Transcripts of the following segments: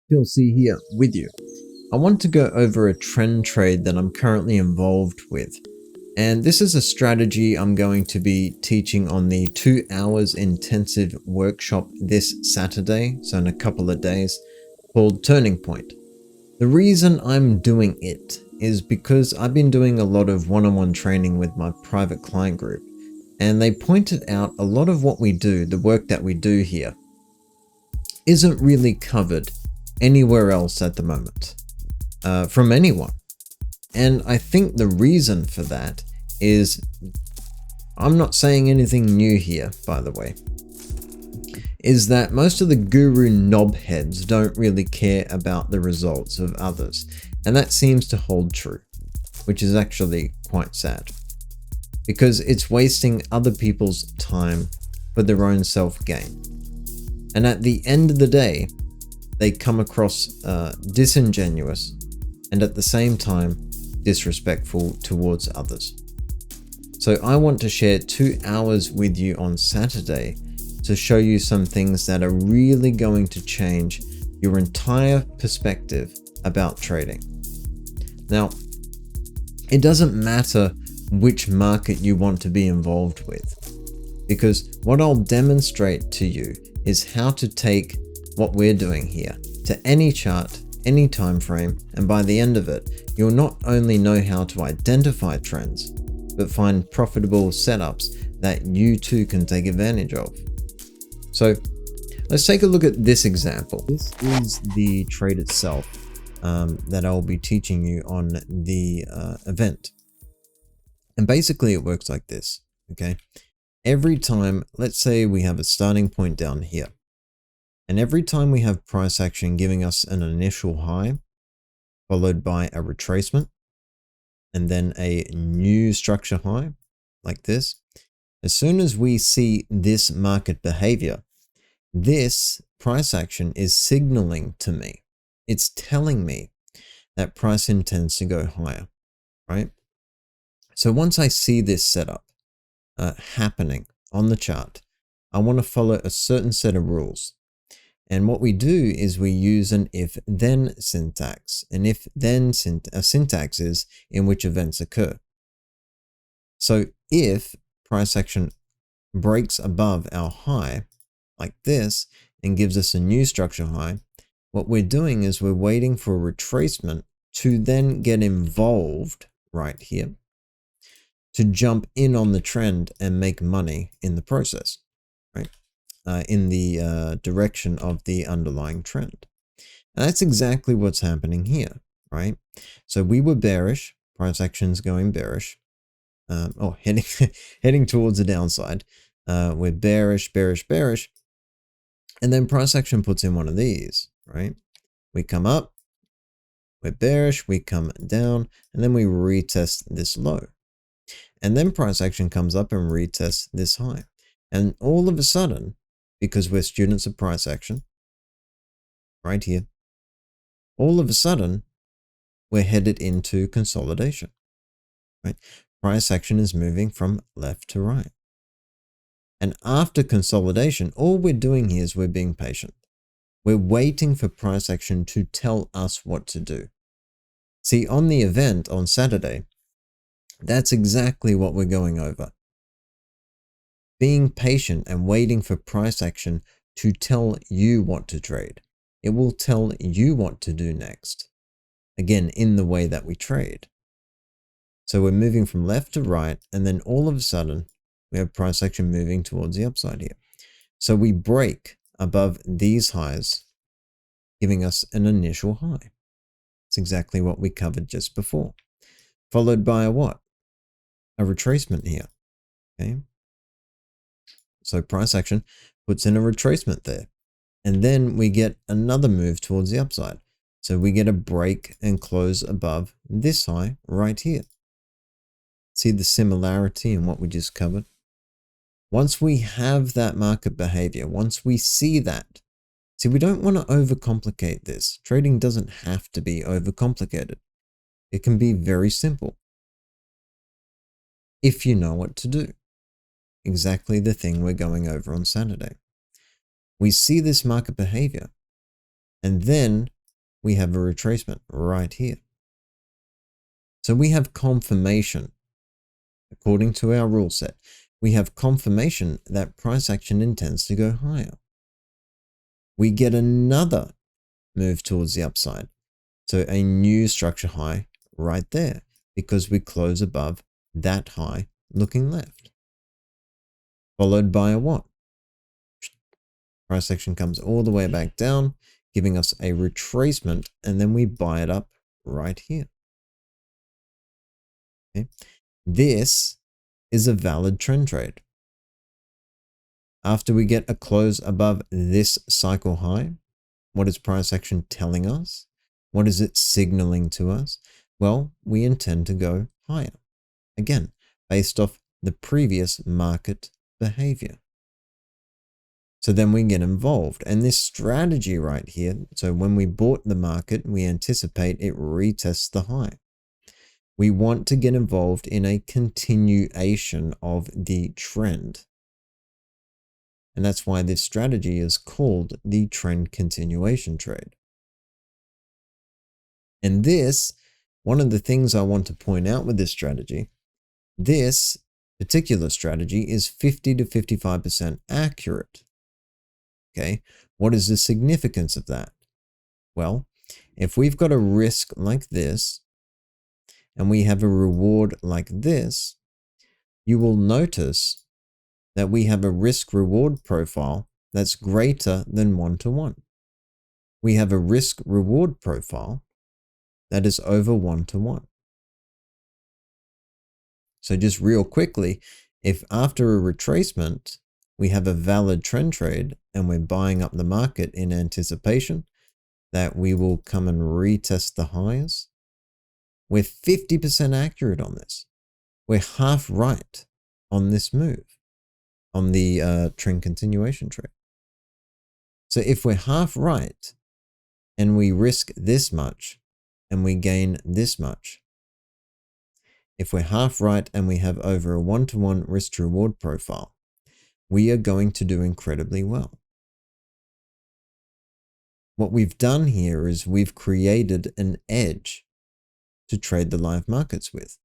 Phil C here with you. I want to go over a trend trade that I'm currently involved with. And this is a strategy I'm going to be teaching on the 2 hours intensive workshop this Saturday, so in a couple of days, called Turning Point. The reason I'm doing it is because I've been doing a lot of one-on-one training with my private client group, and they pointed out a lot of what we do, the work that we do here, isn't really covered anywhere else at the moment from anyone. And I think the reason for that is, I'm not saying anything new here, by the way, is that most of the guru knobheads don't really care about the results of others. And that seems to hold true, which is actually quite sad, because it's wasting other people's time for their own self-gain. And at the end of the day, they come across disingenuous and at the same time disrespectful towards others. So I want to share 2 hours with you on Saturday to show you some things that are really going to change your entire perspective about trading. Now, it doesn't matter which market you want to be involved with, because what I'll demonstrate to you is how to take what we're doing here to any chart, any time frame, and by the end of it, you'll not only know how to identify trends, but find profitable setups that you too can take advantage of. So let's take a look at this example. This is the trade itself that I'll be teaching you on the event. And basically it works like this, okay? Every time, let's say we have a starting point down here, and every time we have price action giving us an initial high, followed by a retracement, and then a new structure high, like this, as soon as we see this market behavior, this price action is signaling to me. It's telling me that price intends to go higher, right? So once I see this setup happening on the chart, I want to follow a certain set of rules. And what we do is we use an if-then syntax. An if-then syntax is in which events occur. So if price action breaks above our high, like this, and gives us a new structure high, what we're doing is we're waiting for a retracement to then get involved right here, to jump in on the trend and make money in the process, right? In the direction of the underlying trend. And that's exactly what's happening here, right? So we were bearish, price action's going bearish, heading towards the downside. We're bearish, and then price action puts in one of these, right? We come up, we're bearish, we come down, and then we retest this low. And then price action comes up and retests this high. And all of a sudden, because we're students of price action, right here, all of a sudden, we're headed into consolidation, right? Price action is moving from left to right. And after consolidation, all we're doing here is we're being patient. We're waiting for price action to tell us what to do. See, on the event on Saturday, that's exactly what we're going over. Being patient and waiting for price action to tell you what to trade. It will tell you what to do next. Again, in the way that we trade. So we're moving from left to right, and then all of a sudden, we have price action moving towards the upside here. So we break above these highs, giving us an initial high. It's exactly what we covered just before. Followed by a what? A retracement here, okay? So price action puts in a retracement there. And then we get another move towards the upside. So we get a break and close above this high right here. See the similarity in what we just covered? Once we have that market behavior, once we see that, see, we don't want to overcomplicate this. Trading doesn't have to be overcomplicated. It can be very simple if you know what to do. Exactly the thing we're going over on Saturday. We see this market behavior, and then we have a retracement right here. So we have confirmation, according to our rule set, we have confirmation that price action intends to go higher. We get another move towards the upside. So a new structure high right there because we close above that high looking left. Followed by a what? Price action comes all the way back down, giving us a retracement, and then we buy it up right here. Okay. This is a valid trend trade. After we get a close above this cycle high, what is price action telling us? What is it signaling to us? Well, we intend to go higher. Again, based off the previous market behavior. So then we get involved. And this strategy right here, so when we bought the market, we anticipate it retests the high. We want to get involved in a continuation of the trend. And that's why this strategy is called the trend continuation trade. And this, one of the things I want to point out with this strategy, this particular strategy is 50 to 55% accurate. Okay, what is the significance of that? Well, if we've got a risk like this and we have a reward like this, you will notice that we have a risk-reward profile that's greater than 1-to-1. We have a risk-reward profile that is over 1-to-1. So just real quickly, if after a retracement, we have a valid trend trade and we're buying up the market in anticipation that we will come and retest the highs, we're 50% accurate on this. We're half right on this move, on the trend continuation trade. So if we're half right and we risk this much and we gain this much, if we're half right and we have over a 1-to-1 risk to reward profile, we are going to do incredibly well. What we've done here is we've created an edge to trade the live markets with.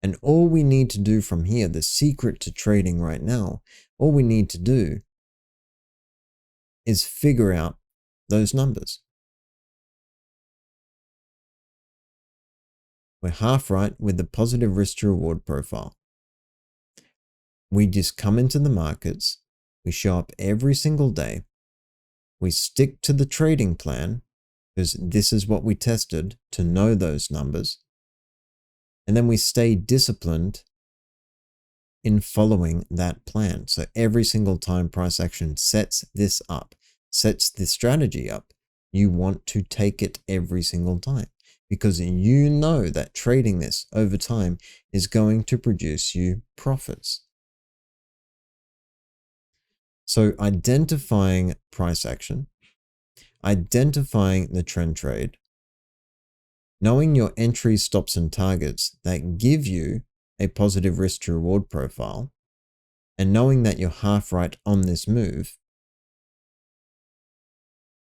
And all we need to do from here, the secret to trading right now, all we need to do is figure out those numbers. We're half right with the positive risk to reward profile. We just come into the markets, we show up every single day, we stick to the trading plan because this is what we tested to know those numbers, and then we stay disciplined in following that plan. So every single time price action sets this up, sets this strategy up, you want to take it every single time because you know that trading this over time is going to produce you profits. So identifying price action, identifying the trend trade, knowing your entries, stops, and targets that give you a positive risk to reward profile, and knowing that you're half right on this move,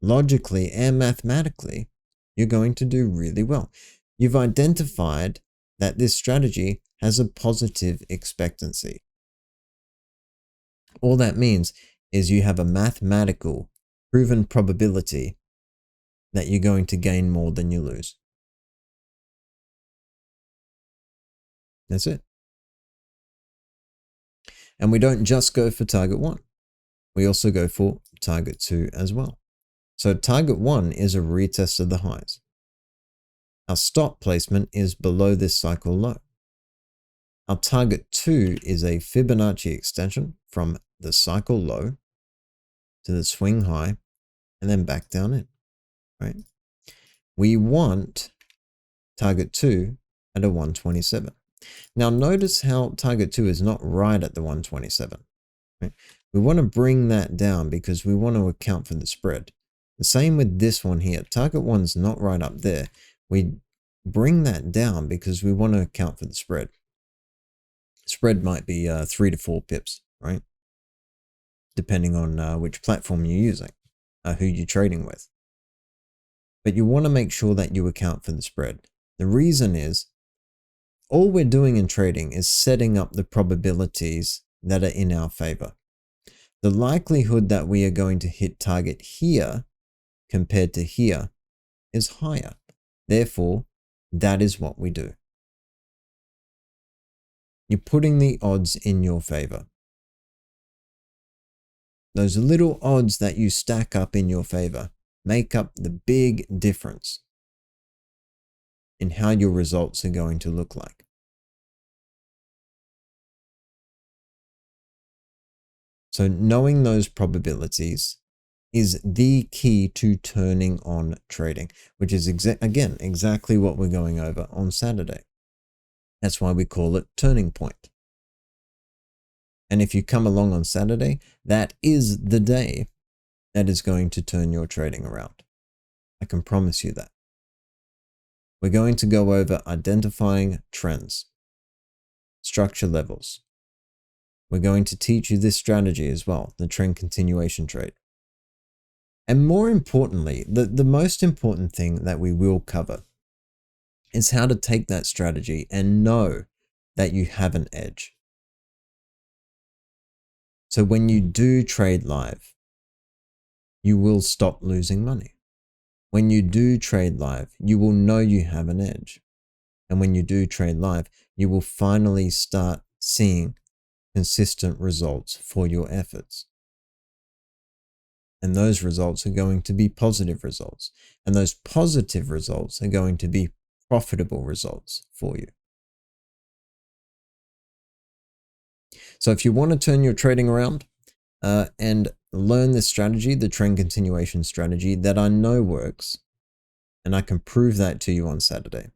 logically and mathematically, you're going to do really well. You've identified that this strategy has a positive expectancy. All that means is you have a mathematical proven probability that you're going to gain more than you lose. That's it. And we don't just go for target 1. We also go for target 2 as well. So target 1 is a retest of the highs. Our stop placement is below this cycle low. Our target 2 is a Fibonacci extension from the cycle low to the swing high and then back down in, right? We want target 2 at a 127. Now notice how target 2 is not right at the 127. Right? We want to bring that down because we want to account for the spread. The same with this one here. Target 1's not right up there. We bring that down because we want to account for the spread. Spread might be 3 to 4 pips, right? Depending on which platform you're using, who you're trading with. but you want to make sure that you account for the spread. The reason is all we're doing in trading is setting up the probabilities that are in our favor. The likelihood that we are going to hit target here compared to here is higher. Therefore, that is what we do. You're putting the odds in your favor. Those little odds that you stack up in your favor make up the big difference in how your results are going to look like. So knowing those probabilities is the key to turning on trading, which is again exactly what we're going over on Saturday. That's why we call it Turning Point. And if you come along on Saturday, that is the day that is going to turn your trading around. I can promise you that. We're going to go over identifying trends, structure levels. We're going to teach you this strategy as well, the trend continuation trade. And more importantly, the most important thing that we will cover is how to take that strategy and know that you have an edge. So when you do trade live, you will stop losing money. When you do trade live, you will know you have an edge. And when you do trade live, you will finally start seeing consistent results for your efforts. And those results are going to be positive results. And those positive results are going to be profitable results for you. So if you want to turn your trading around and learn this strategy, the trend continuation strategy that I know works, and I can prove that to you on Saturday,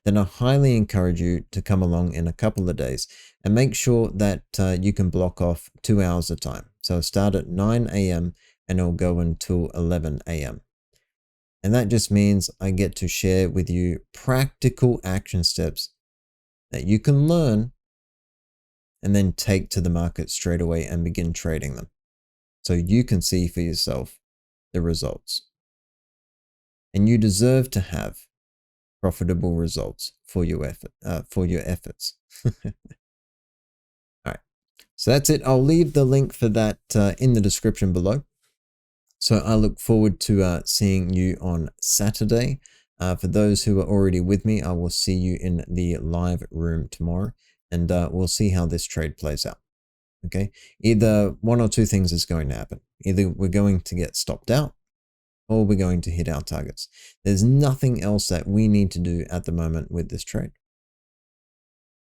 then I highly encourage you to come along in a couple of days and make sure that you can block off 2 hours of time. So start at 9 a.m. and it'll go until 11 a.m. And that just means I get to share with you practical action steps that you can learn and then take to the market straight away and begin trading them. So you can see for yourself the results. And you deserve to have profitable results for your efforts. All right. So that's it. I'll leave the link for that in the description below. So I look forward to seeing you on Saturday. For those who are already with me, I will see you in the live room tomorrow, and we'll see how this trade plays out. Okay. Either one or two things is going to happen. Either we're going to get stopped out or we're going to hit our targets. There's nothing else that we need to do at the moment with this trade.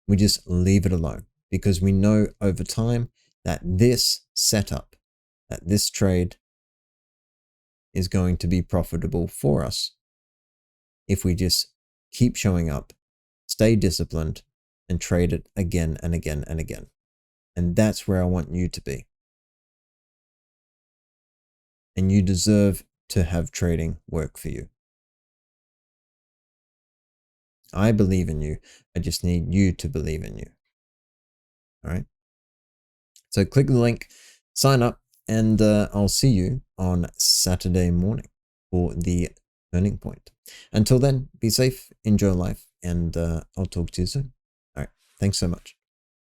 We just leave it alone because we know over time that this setup, that this trade is going to be profitable for us if we just keep showing up, stay disciplined, and trade it again and again and again. And that's where I want you to be. And you deserve to have trading work for you. I believe in you. I just need you to believe in you. All right. So click the link, sign up, and I'll see you on Saturday morning for the Turning Point. Until then, be safe, enjoy life, and I'll talk to you soon. All right. Thanks so much.